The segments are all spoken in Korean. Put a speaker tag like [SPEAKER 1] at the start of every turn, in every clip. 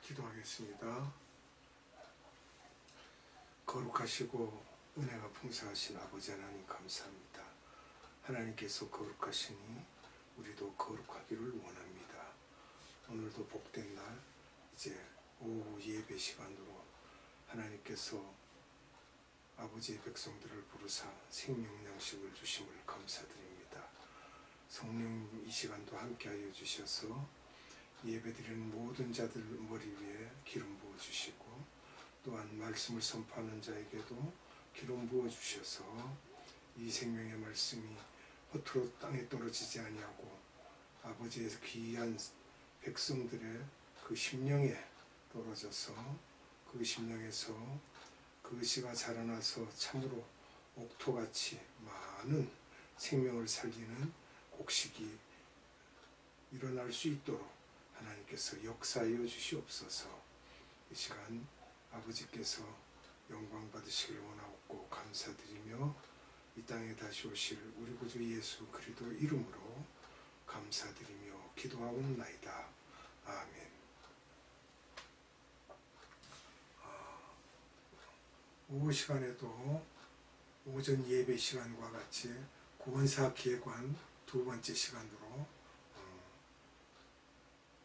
[SPEAKER 1] 기도하겠습니다. 거룩하시고 은혜가 풍성하신 아버지 하나님 감사합니다. 하나님께서 거룩하시니 우리도 거룩하기를 원합니다. 오늘도 복된 날 이제 오후 예배 시간으로 하나님께서 아버지의 백성들을 부르사 생명 양식을 주심을 감사드립니다. 성령 이 시간도 함께하여 주셔서 예배드리는 모든 자들 머리 위에 기름 부어주시고 또한 말씀을 선포하는 자에게도 기름 부어주셔서 이 생명의 말씀이 허투루 땅에 떨어지지 아니하고 아버지의 귀한 백성들의 그 심령에 떨어져서 그 심령에서 그 씨가 자라나서 참으로 옥토같이 많은 생명을 살리는 곡식이 일어날 수 있도록 하나님께서 역사하여 주시옵소서. 이 시간 아버지께서 영광 받으시길 원하옵고 감사드리며 이 땅에 다시 오실 우리 구주 예수 그리스도 이름으로 감사드리며 기도하옵나이다. 아멘. 오후 시간에도 오전 예배 시간과 같이 구원사 기획관 두 번째 시간으로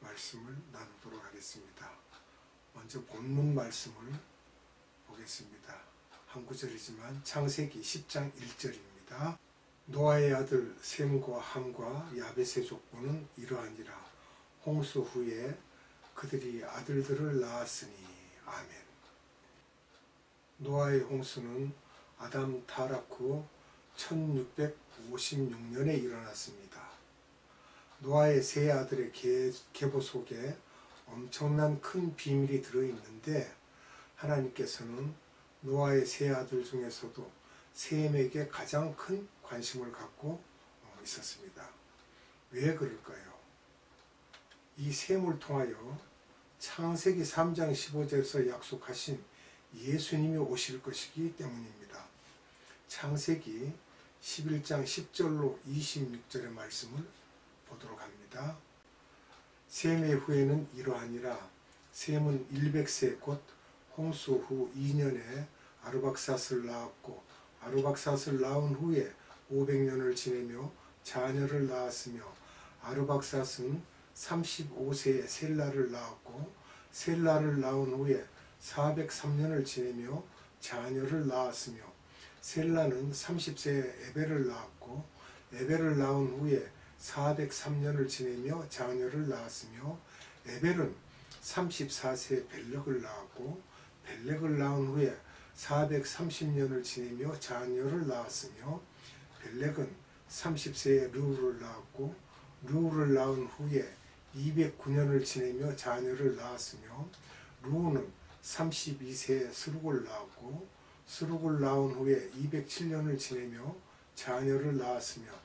[SPEAKER 1] 말씀을 나누도록 하겠습니다. 먼저 본문 말씀을 보겠습니다. 한 구절이지만 창세기 10장 1절입니다. 노아의 아들 셈과 함과 야벳의 족보는 이러하니라. 홍수 후에 그들이 아들들을 낳았으니. 아멘. 노아의 홍수는 아담 타락 후 1656년에 일어났습니다. 노아의 세 아들의 계보 속에 엄청난 큰 비밀이 들어있는데 하나님께서는 노아의 세 아들 중에서도 셈에게 가장 큰 관심을 갖고 있었습니다. 왜 그럴까요? 이 셈을 통하여 창세기 3장 15절에서 약속하신 예수님이 오실 것이기 때문입니다. 창세기 11장 10절로 26절의 말씀을 보도록 합니다. 셈의 후에는 이러하니라. 셈은 100세 곧 홍수 후 2년에 아르박삿을 낳았고 아르박삿을 낳은 후에 500년을 지내며 자녀를 낳았으며 아르박삿은 35세에 셀라를 낳았고 셀라를 낳은 후에 403년을 지내며 자녀를 낳았으며 셀라는 30세에 에벨을 낳았고 에벨을 낳은 후에 403년을 지내며 자녀를 낳았으며 에벨은 34세에 벨렉을 낳았고 벨렉을 낳은 후에 430년을 지내며 자녀를 낳았으며 벨렉은 30세에 르우를 낳았고 르우를 낳은 후에 209년을 지내며 자녀를 낳았으며 르우는 32세에 스룩을 낳았고 스룩을 낳은 후에 207년을 지내며 자녀를 낳았으며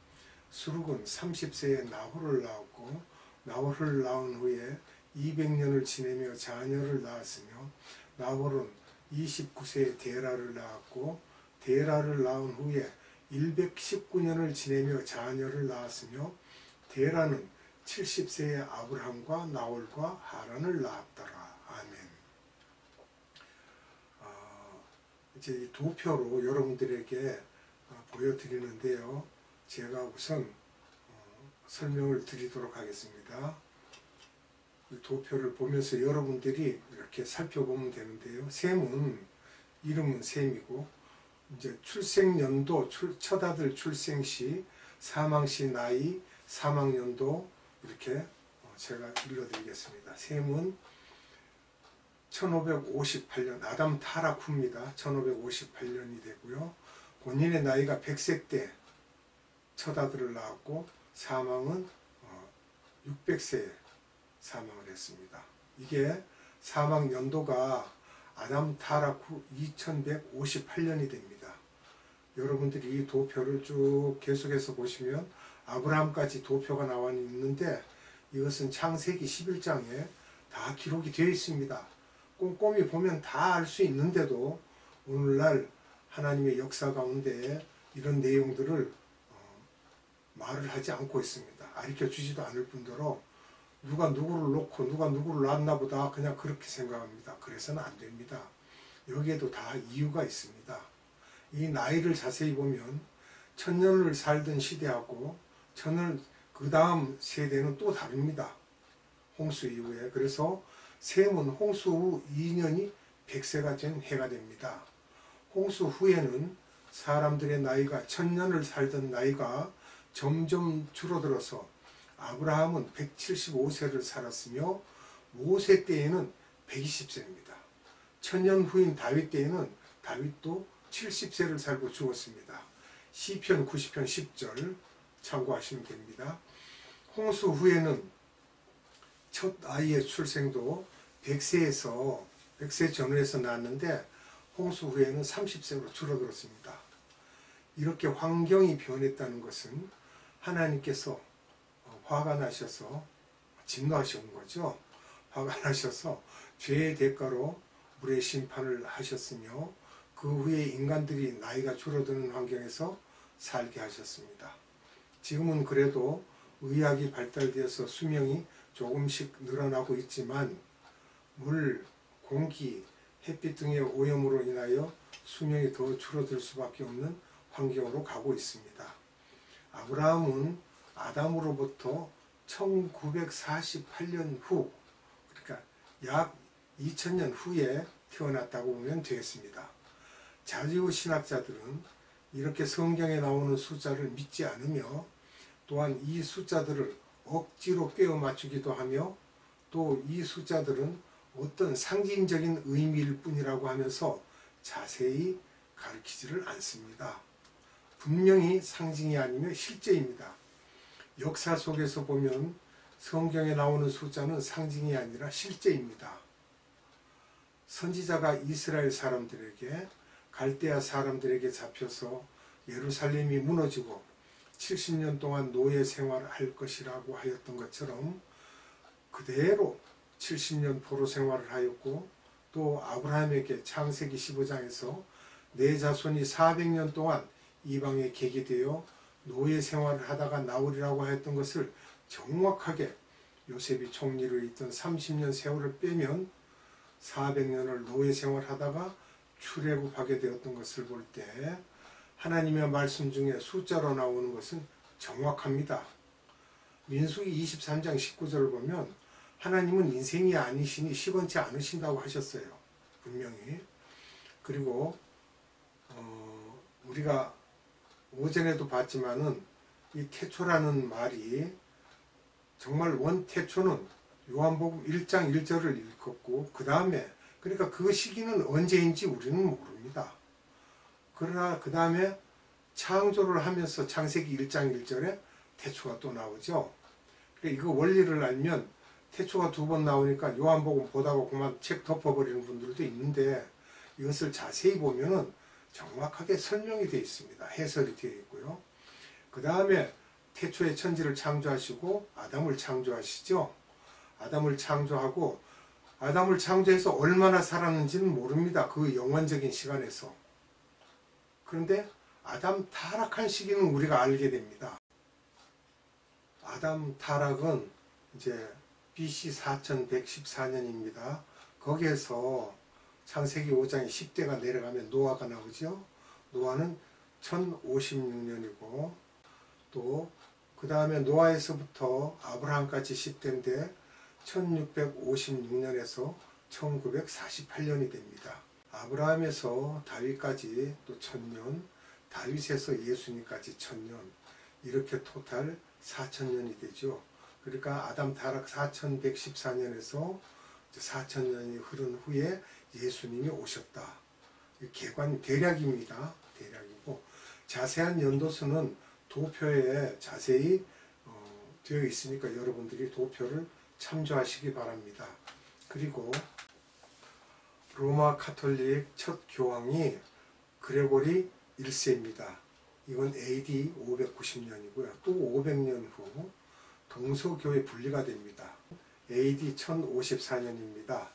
[SPEAKER 1] 스룩은 30세에 나홀을 낳았고 나홀을 낳은 후에 200년을 지내며 자녀를 낳았으며 나홀은 29세에 데라를 낳았고 데라를 낳은 후에 119년을 지내며 자녀를 낳았으며 데라는 70세에 아브라함과 나홀과 하란을 낳았더라. 아멘. 이제 이 두 표로 여러분들에게 보여드리는데요. 제가 우선 설명을 드리도록 하겠습니다. 이 두 표를 보면서 여러분들이 이렇게 살펴보면 되는데요. 셈은 이름은 셈이고 이제 출생연도, 첫 아들 출생시, 사망시 나이, 사망연도 이렇게 제가 일러드리겠습니다. 셈은 1558년 아담 타락 후입니다. 1558년이 되고요. 본인의 나이가 100세 때 첫 아들을 낳았고 사망은 600세에 사망을 했습니다. 이게 사망 연도가 아담 타락 후 2158년이 됩니다. 여러분들이 이 도표를 쭉 계속해서 보시면 아브라함까지 도표가 나와 있는데 이것은 창세기 11장에 다 기록이 되어 있습니다. 꼼꼼히 보면 다 알 수 있는데도 오늘날 하나님의 역사 가운데 이런 내용들을 말을 하지 않고 있습니다. 가르쳐 주지도 않을 뿐더러 누가 누구를 놓고 누가 누구를 낳았나 보다 그냥 그렇게 생각합니다. 그래서는 안 됩니다. 여기에도 다 이유가 있습니다. 이 나이를 자세히 보면 천년을 살던 시대하고 천년 그 다음 세대는 또 다릅니다. 홍수 이후에. 그래서 셈은 홍수 후 2년이 100세가 된 해가 됩니다. 홍수 후에는 사람들의 나이가 천년을 살던 나이가 점점 줄어들어서 아브라함은 175세를 살았으며 모세 때에는 120세입니다. 천년 후인 다윗 때에는 다윗도 70세를 살고 죽었습니다. 시편 90편 10절 참고하시면 됩니다. 홍수 후에는 첫 아이의 출생도 100세 전후에서 낳았는데 홍수 후에는 30세로 줄어들었습니다. 이렇게 환경이 변했다는 것은 하나님께서 화가 나셔서 진노하신 거죠. 화가 나셔서 죄의 대가로 물의 심판을 하셨으며 그 후에 인간들이 나이가 줄어드는 환경에서 살게 하셨습니다. 지금은 그래도 의학이 발달되어서 수명이 조금씩 늘어나고 있지만 물, 공기, 햇빛 등의 오염으로 인하여 수명이 더 줄어들 수밖에 없는 환경으로 가고 있습니다. 아브라함은 아담으로부터 1948년 후, 그러니까 약 2000년 후에 태어났다고 보면 되겠습니다. 자주 신학자들은 이렇게 성경에 나오는 숫자를 믿지 않으며 또한 이 숫자들을 억지로 꿰어 맞추기도 하며 또 이 숫자들은 어떤 상징적인 의미일 뿐이라고 하면서 자세히 가르치지를 않습니다. 분명히 상징이 아니며 실제입니다. 역사 속에서 보면 성경에 나오는 숫자는 상징이 아니라 실제입니다. 선지자가 이스라엘 사람들에게 갈대아 사람들에게 잡혀서 예루살렘이 무너지고 70년 동안 노예 생활을 할 것이라고 하였던 것처럼 그대로 70년 포로 생활을 하였고 또 아브라함에게 창세기 15장에서 내 자손이 400년 동안 이방에 객이 되어 노예 생활을 하다가 나오리라고 하였던 것을 정확하게 요셉이 총리로 있던 30년 세월을 빼면 400년을 노예 생활하다가 출애굽하게 되었던 것을 볼 때 하나님의 말씀 중에 숫자로 나오는 것은 정확합니다. 민수기 23장 19절을 보면 하나님은 인생이 아니시니 시건치 않으신다고 하셨어요. 분명히. 그리고 우리가 오전에도 봤지만은 이 태초라는 말이 정말 원태초는 요한복음 1장 1절을 읽었고 그 다음에 그러니까 그 시기는 언제인지 우리는 모릅니다. 그러나 그 다음에 창조를 하면서 창세기 1장 1절에 태초가 또 나오죠. 그러니까 이거 원리를 알면 태초가 두 번 나오니까 요한복음 보다가 그만 책 덮어버리는 분들도 있는데 이것을 자세히 보면은 정확하게 설명이 되어 있습니다. 해설이 되어 있고요. 그 다음에 태초에 천지를 창조하시고 아담을 창조하시죠. 아담을 창조하고 아담을 창조해서 얼마나 살았는지는 모릅니다. 그 영원적인 시간에서. 그런데 아담 타락한 시기는 우리가 알게 됩니다. 아담 타락은 이제 BC 4114년입니다. 거기에서 창세기 5장에 10대가 내려가면 노아가 나오죠. 노아는 1056년이고 또 그 다음에 노아에서부터 아브라함까지 10대인데 1656년에서 1948년이 됩니다. 아브라함에서 다윗까지 또 1000년, 다윗에서 예수님까지 1000년, 이렇게 토탈 4000년이 되죠. 그러니까 아담 타락 4114년에서 4000년이 흐른 후에 예수님이 오셨다. 개관 대략입니다. 대략이고 자세한 연도수는 도표에 자세히 되어 있으니까 여러분들이 도표를 참조하시기 바랍니다. 그리고 로마 카톨릭 첫 교황이 그레고리 1세입니다. 이건 AD 590년이고요. 또 500년 후 동서교회 분리가 됩니다. AD 1054년입니다.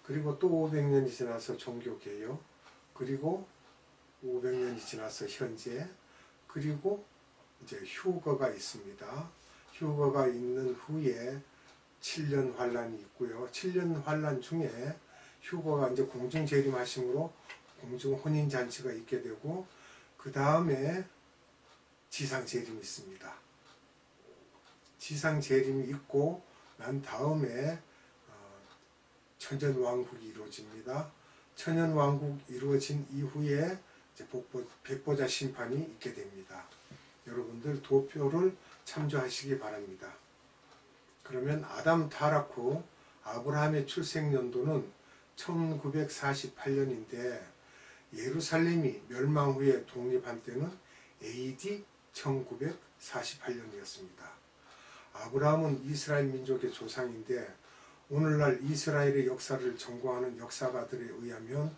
[SPEAKER 1] 그리고 또 500년이 지나서 종교개혁, 그리고 500년이 지나서 현재, 그리고 이제 휴거가 있습니다. 휴거가 있는 후에 7년 환란이 있고요. 7년 환란 중에 휴거가 이제 공중 재림하심으로 공중 혼인 잔치가 있게 되고 그 다음에 지상 재림이 있습니다. 지상 재림이 있고 난 다음에 천년 왕국이 이루어집니다. 천년 왕국 이루어진 이후에 이제 백보자 심판이 있게 됩니다. 여러분들 도표를 참조하시기 바랍니다. 그러면 아담 타락 후 아브라함의 출생 연도는 1948년인데 예루살렘이 멸망 후에 독립한 때는 AD 1948년이었습니다. 아브라함은 이스라엘 민족의 조상인데 오늘날 이스라엘의 역사를 전공하는 역사가들에 의하면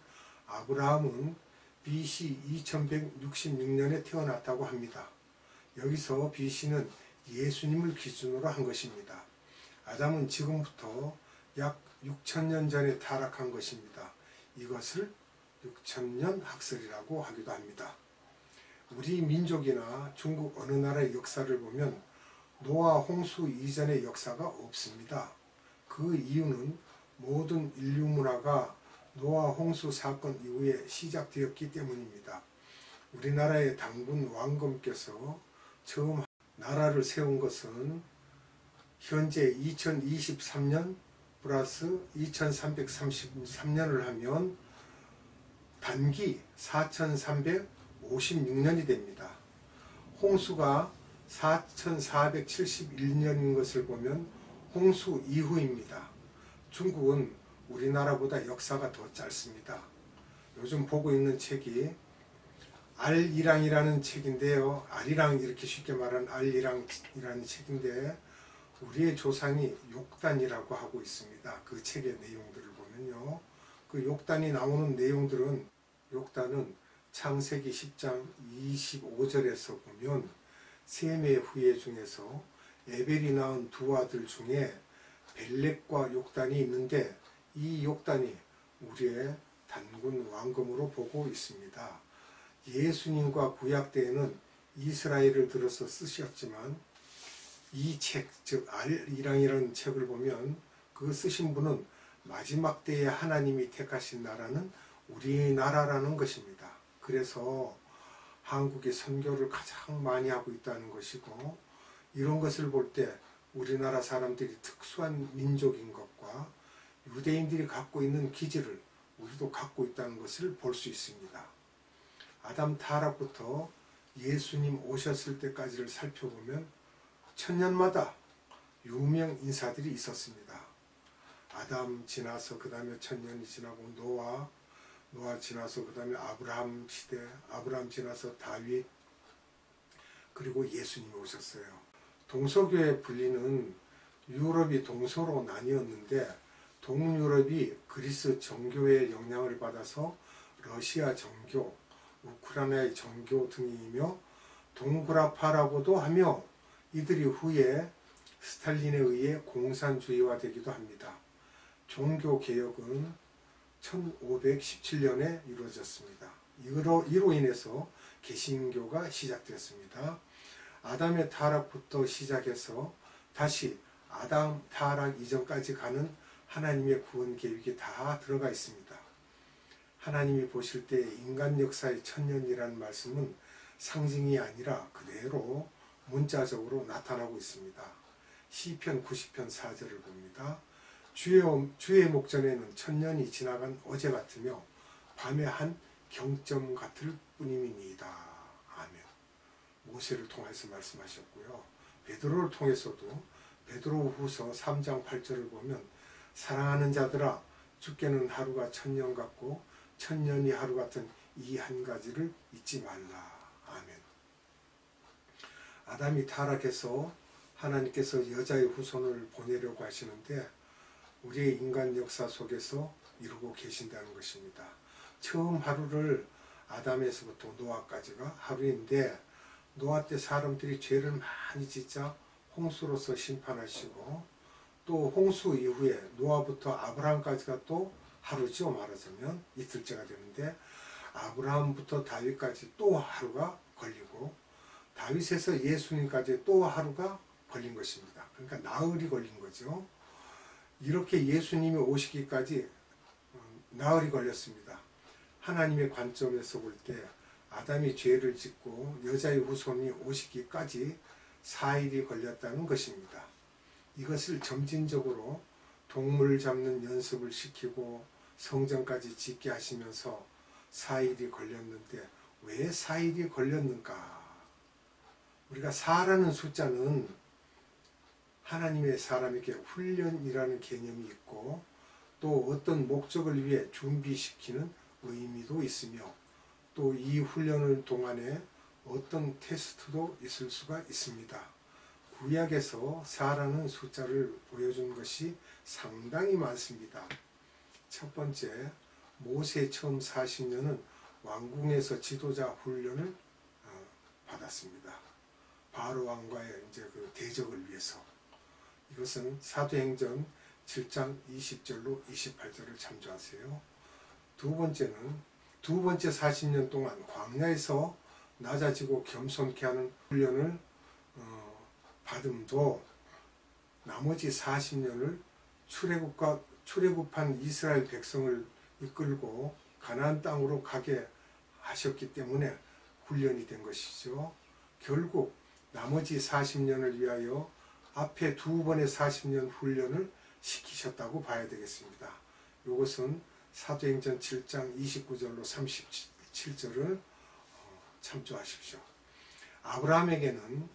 [SPEAKER 1] 아브라함은 BC 2166년에 태어났다고 합니다. 여기서 BC는 예수님을 기준으로 한 것입니다. 아담은 지금부터 약 6천년 전에 타락한 것입니다. 이것을 6천년 학설이라고 하기도 합니다. 우리 민족이나 중국 어느 나라의 역사를 보면 노아 홍수 이전의 역사가 없습니다. 그 이유는 모든 인류 문화가 노아 홍수 사건 이후에 시작되었기 때문입니다. 우리나라의 당군 왕검께서 처음 나라를 세운 것은 현재 2023년 플러스 2333년을 하면 단기 4356년이 됩니다. 홍수가 4471년인 것을 보면 홍수 이후입니다. 중국은 우리나라보다 역사가 더 짧습니다. 요즘 보고 있는 책이 알이랑이라는 책인데요. 알이랑 이렇게 쉽게 말하는 알이랑이라는 책인데 우리의 조상이 욕단이라고 하고 있습니다. 그 책의 내용들을 보면요. 그 욕단이 나오는 내용들은 욕단은 창세기 10장 25절에서 보면 셈의 후예 중에서 에벨이 낳은 두 아들 중에 벨렉과 욕단이 있는데 이 욕단이 우리의 단군 왕검으로 보고 있습니다. 예수님과 구약 때에는 이스라엘을 들어서 쓰셨지만 이 책, 즉 알이랑이라는 책을 보면 그 쓰신 분은 마지막 때에 하나님이 택하신 나라는 우리나라라는 것입니다. 그래서 한국이 선교를 가장 많이 하고 있다는 것이고 이런 것을 볼 때 우리나라 사람들이 특수한 민족인 것과 유대인들이 갖고 있는 기질을 우리도 갖고 있다는 것을 볼 수 있습니다. 아담 타락부터 예수님 오셨을 때까지를 살펴보면 천년마다 유명 인사들이 있었습니다. 아담 지나서 그 다음에 천년이 지나고 노아 지나서 그 다음에 아브라함 시대, 아브라함 지나서 다윗, 그리고 예수님이 오셨어요. 동서교에 불리는 유럽이 동서로 나뉘었는데 동유럽이 그리스 정교의 영향을 받아서 러시아 정교, 우크라이나의 정교 등이며 동구라파라고도 하며 이들이 후에 스탈린에 의해 공산주의화되기도 합니다. 종교개혁은 1517년에 이루어졌습니다. 이로 인해서 개신교가 시작되었습니다. 아담의 타락부터 시작해서 다시 아담 타락 이전까지 가는 하나님의 구원 계획이 다 들어가 있습니다. 하나님이 보실 때 인간 역사의 천년이라는 말씀은 상징이 아니라 그대로 문자적으로 나타나고 있습니다. 시편 90편 4절을 봅니다. 주의 목전에는 천년이 지나간 어제 같으며 밤의 한 경점 같을 뿐임이니이다. 아멘. 모세를 통해서 말씀하셨고요. 베드로를 통해서도 베드로후서 3장 8절을 보면 사랑하는 자들아 주께는 하루가 천년 같고 천년이 하루 같은 이 한 가지를 잊지 말라. 아멘. 아담이 타락해서 하나님께서 여자의 후손을 보내려고 하시는데 우리의 인간 역사 속에서 이루고 계신다는 것입니다. 처음 하루를 아담에서부터 노아까지가 하루인데 노아 때 사람들이 죄를 많이 짓자 홍수로서 심판하시고 또 홍수 이후에 노아부터 아브라함까지가 또 하루죠. 말하자면 이틀째가 되는데 아브라함부터 다윗까지 또 하루가 걸리고 다윗에서 예수님까지 또 하루가 걸린 것입니다. 그러니까 나흘이 걸린 거죠. 이렇게 예수님이 오시기까지 나흘이 걸렸습니다. 하나님의 관점에서 볼 때 아담이 죄를 짓고 여자의 후손이 오시기까지 4일이 걸렸다는 것입니다. 이것을 점진적으로 동물 잡는 연습을 시키고 성전까지 짓게 하시면서 4일이 걸렸는데 왜 4일이 걸렸는가? 우리가 4라는 숫자는 하나님의 사람에게 훈련이라는 개념이 있고 또 어떤 목적을 위해 준비시키는 의미도 있으며 또 이 훈련을 동안에 어떤 테스트도 있을 수가 있습니다. 구약에서 4라는 숫자를 보여준 것이 상당히 많습니다. 첫 번째, 모세 처음 40년은 왕궁에서 지도자 훈련을 받았습니다. 바로 왕과의 이제 그 대적을 위해서. 이것은 사도행전 7장 20절로 28절을 참조하세요. 두 번째 40년 동안 광야에서 낮아지고 겸손케 하는 훈련을 받음도 나머지 40년을 출애굽한 이스라엘 백성을 이끌고 가나안 땅으로 가게 하셨기 때문에 훈련이 된 것이죠. 결국 나머지 40년을 위하여 앞에 두 번의 40년 훈련을 시키셨다고 봐야 되겠습니다. 이것은 사도행전 7장 29절로 37절을 참조하십시오. 아브라함에게는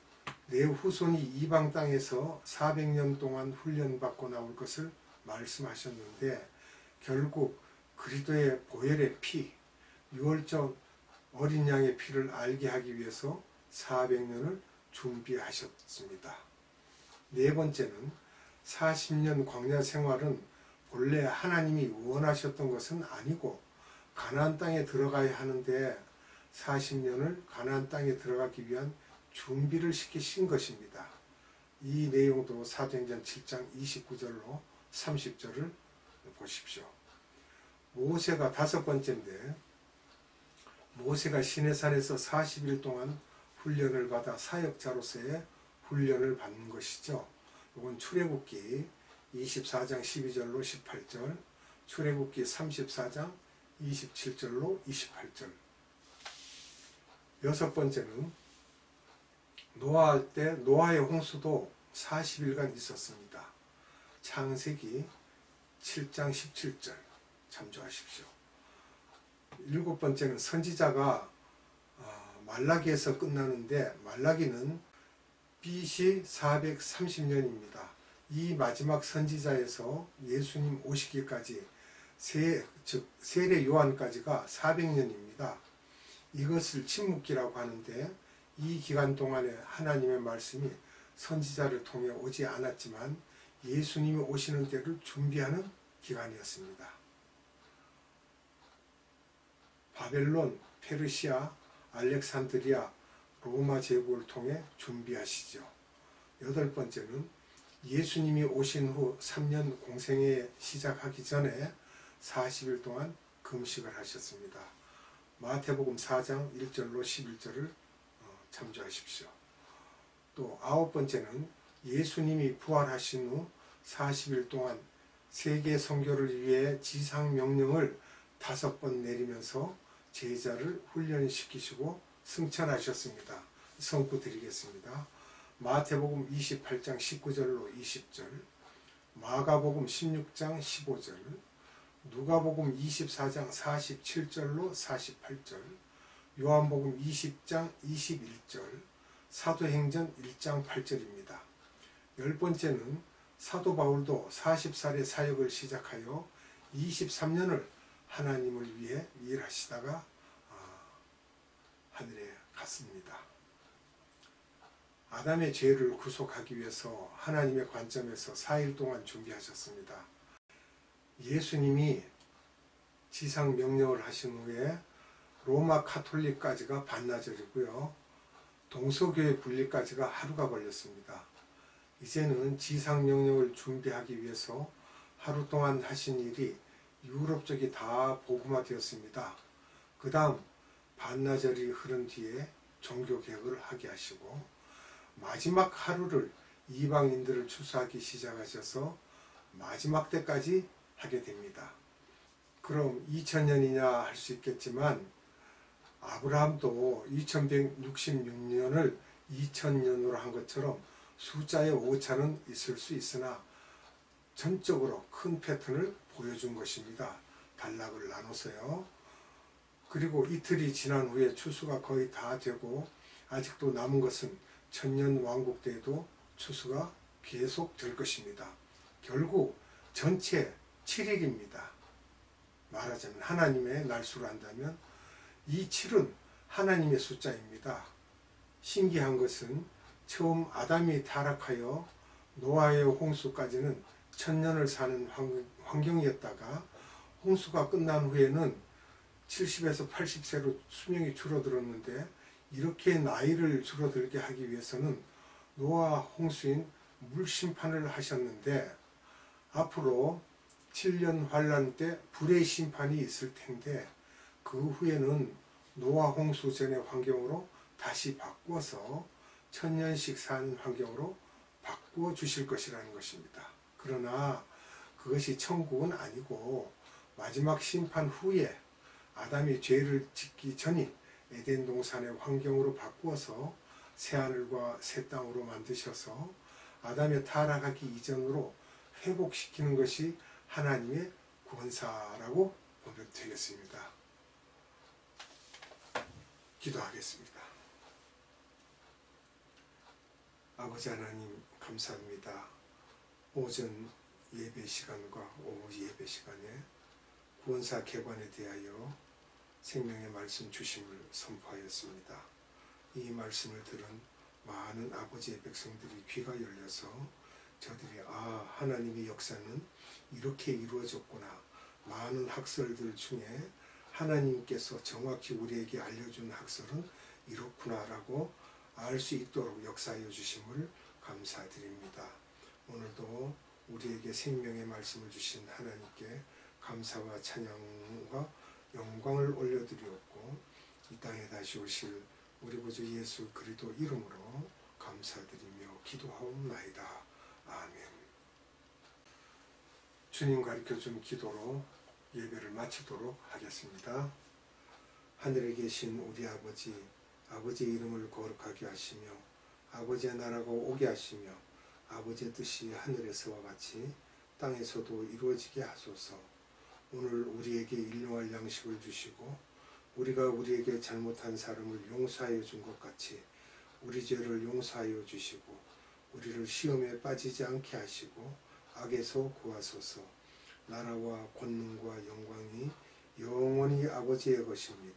[SPEAKER 1] 내 후손이 이방 땅에서 400년 동안 훈련받고 나올 것을 말씀하셨는데 결국 그리스도의 보혈의 피, 유월절 어린 양의 피를 알게 하기 위해서 400년을 준비하셨습니다. 네 번째는 40년 광야 생활은 본래 하나님이 원하셨던 것은 아니고 가나안 땅에 들어가야 하는데 40년을 가나안 땅에 들어가기 위한 준비를 시키신 것입니다. 이 내용도 사도행전 7장 29절로 30절을 보십시오. 모세가 다섯 번째인데 모세가 시내산에서 40일 동안 훈련을 받아 사역자로서의 훈련을 받는 것이죠. 이건 출애굽기 24장 12절로 18절, 출애굽기 34장 27절로 28절. 여섯 번째는 노아할 때 노아의 홍수도 40일간 있었습니다. 창세기 7장 17절 참조하십시오. 일곱 번째는 선지자가 말라기에서 끝나는데 말라기는 BC 430년입니다. 이 마지막 선지자에서 예수님 오시기까지 즉 세례 요한까지가 400년입니다. 이것을 침묵기라고 하는데 이 기간 동안에 하나님의 말씀이 선지자를 통해 오지 않았지만 예수님이 오시는 때를 준비하는 기간이었습니다. 바벨론, 페르시아, 알렉산드리아, 로마 제국을 통해 준비하시죠. 여덟 번째는 예수님이 오신 후 3년 공생애 시작하기 전에 40일 동안 금식을 하셨습니다. 마태복음 4장 1절로 11절을 참조하십시오. 또 아홉 번째는 예수님이 부활하신 후 40일 동안 세계 선교를 위해 지상 명령을 5번 내리면서 제자를 훈련시키시고 승천하셨습니다. 성구 드리겠습니다. 마태복음 28장 19절로 20절, 마가복음 16장 15절, 누가복음 24장 47절로 48절, 요한복음 20장 21절, 사도행전 1장 8절입니다. 열 번째는 사도 바울도 40살에 사역을 시작하여 23년을 하나님을 위해 일하시다가 하늘에 갔습니다. 아담의 죄를 구속하기 위해서 하나님의 관점에서 4일 동안 준비하셨습니다. 예수님이 지상 명령을 하신 후에 로마 카톨릭까지가 반나절이고요. 동서교회 분리까지가 하루가 걸렸습니다. 이제는 지상 명령을 준비하기 위해서 하루 동안 하신 일이 유럽 쪽이 다 복음화되었습니다. 그 다음 반나절이 흐른 뒤에 종교개혁을 하게 하시고 마지막 하루를 이방인들을 추수하기 시작하셔서 마지막 때까지 하게 됩니다. 그럼 2000년이냐 할 수 있겠지만 아브라함도 2166년을 2000년으로 한 것처럼 숫자의 오차는 있을 수 있으나 전적으로 큰 패턴을 보여준 것입니다. 단락을 나눠서요. 그리고 이틀이 지난 후에 추수가 거의 다 되고 아직도 남은 것은 천년 왕국 때에도 추수가 계속 될 것입니다. 결국 전체 7일입니다. 말하자면 하나님의 날수로 한다면 이 7은 하나님의 숫자입니다. 신기한 것은 처음 아담이 타락하여 노아의 홍수까지는 1000년을 사는 환경이었다가 홍수가 끝난 후에는 70에서 80세로 수명이 줄어들었는데 이렇게 나이를 줄어들게 하기 위해서는 노아 홍수인 물심판을 하셨는데 앞으로 7년 환란 때 불의 심판이 있을 텐데 그 후에는 노아 홍수 전의 환경으로 다시 바꾸어서 1000년씩 사는 환경으로 바꾸어 주실 것이라는 것입니다. 그러나 그것이 천국은 아니고 마지막 심판 후에 아담이 죄를 짓기 전인 에덴 동산의 환경으로 바꾸어서 새하늘과 새 땅으로 만드셔서 아담의 타락하기 이전으로 회복시키는 것이 하나님의 구원사라고 보면 되겠습니다. 기도하겠습니다. 아버지 하나님 감사합니다. 오전 예배 시간과 오후 예배 시간에 구원사 개관에 대하여 생명의 말씀 주심을 선포하였습니다. 이 말씀을 들은 많은 아버지의 백성들이 귀가 열려서 저들이 하나님의 역사는 이렇게 이루어졌구나. 많은 학설들 중에 하나님께서 정확히 우리에게 알려준 학설은 이렇구나라고 알 수 있도록 역사하여 주심을 감사드립니다. 오늘도 우리에게 생명의 말씀을 주신 하나님께 감사와 찬양과 영광을 올려드리옵고 이 땅에 다시 오실 우리 구주 예수 그리스도 이름으로 감사드리며 기도하옵나이다. 아멘. 주님 가르쳐준 기도로 예배를 마치도록 하겠습니다. 하늘에 계신 우리 아버지, 아버지의 이름을 거룩하게 하시며 아버지의 나라가 오게 하시며 아버지의 뜻이 하늘에서와 같이 땅에서도 이루어지게 하소서. 오늘 우리에게 일용할 양식을 주시고 우리가 우리에게 잘못한 사람을 용서하여 준 것 같이 우리 죄를 용서하여 주시고 우리를 시험에 빠지지 않게 하시고 악에서 구하소서. 나라와 권능과 영광이 영원히 아버지의 것입니다.